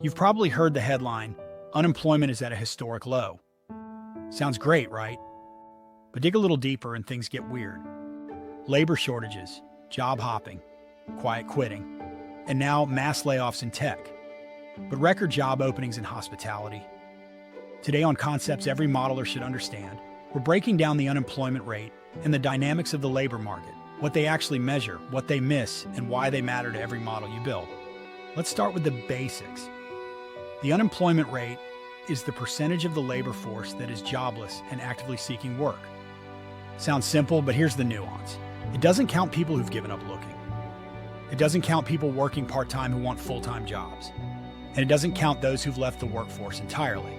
You've probably heard the headline, "Unemployment is at a historic low." Sounds great, right? But dig a little deeper and things get weird. Labor shortages, job hopping, quiet quitting, and now mass layoffs in tech. But record job openings in hospitality. Today on Concepts Every Modeler Should Understand, we're breaking down the unemployment rate and the dynamics of the labor market, what they actually measure, what they miss, and why they matter to every model you build. Let's start with the basics. The unemployment rate is the percentage of the labor force that is jobless and actively seeking work. Sounds simple, but here's the nuance. It doesn't count people who've given up looking. It doesn't count people working part-time who want full-time jobs. And it doesn't count those who've left the workforce entirely.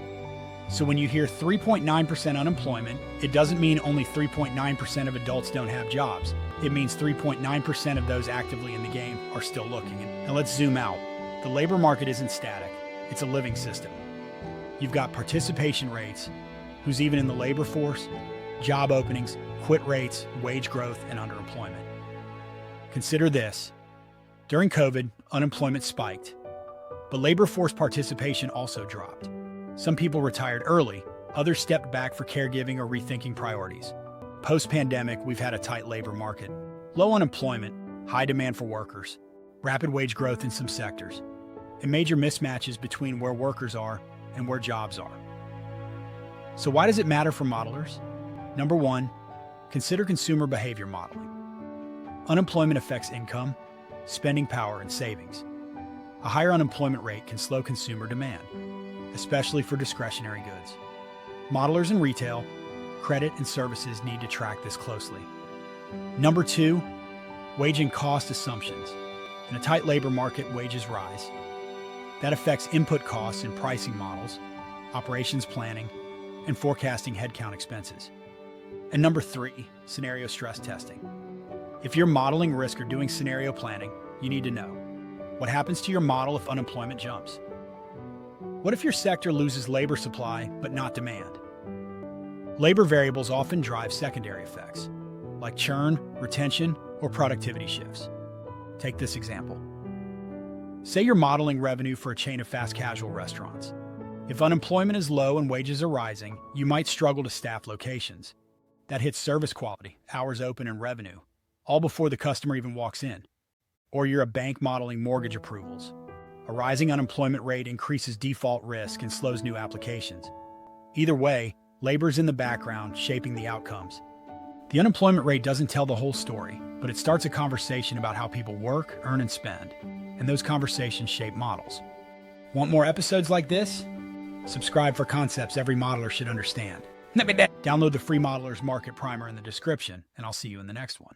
So when you hear 3.9% unemployment, it doesn't mean only 3.9% of adults don't have jobs. It means 3.9% of those actively in the game are still looking. Now let's zoom out. The labor market isn't static. It's a living system. You've got participation rates, who's even in the labor force, job openings, quit rates, wage growth, and underemployment. Consider this. During COVID, unemployment spiked, but labor force participation also dropped. Some people retired early, others stepped back for caregiving or rethinking priorities. Post-pandemic, we've had a tight labor market. Low unemployment, high demand for workers, rapid wage growth in some sectors, and major mismatches between where workers are and where jobs are. So why does it matter for modelers? Number one, consider consumer behavior modeling. Unemployment affects income, spending power, and savings. A higher unemployment rate can slow consumer demand, especially for discretionary goods. Modelers in retail, credit, and services need to track this closely. Number two, wage and cost assumptions. In a tight labor market, wages rise. That affects input costs in pricing models, operations planning, and forecasting headcount expenses. And number three, scenario stress testing. If you're modeling risk or doing scenario planning, you need to know what happens to your model if unemployment jumps. What if your sector loses labor supply but not demand? Labor variables often drive secondary effects, like churn, retention, or productivity shifts. Take this example. Say you're modeling revenue for a chain of fast casual restaurants. If unemployment is low and wages are rising, you might struggle to staff locations. That hits service quality, hours open, and revenue, all before the customer even walks in. Or you're a bank modeling mortgage approvals. A rising unemployment rate increases default risk and slows new applications. Either way, labor's in the background, shaping the outcomes. The unemployment rate doesn't tell the whole story, but it starts a conversation about how people work, earn, and spend. And those conversations shape models. Want more episodes like this? Subscribe for Concepts Every Modeler Should Understand. Download the free Modeler's Market Primer in the description, and I'll see you in the next one.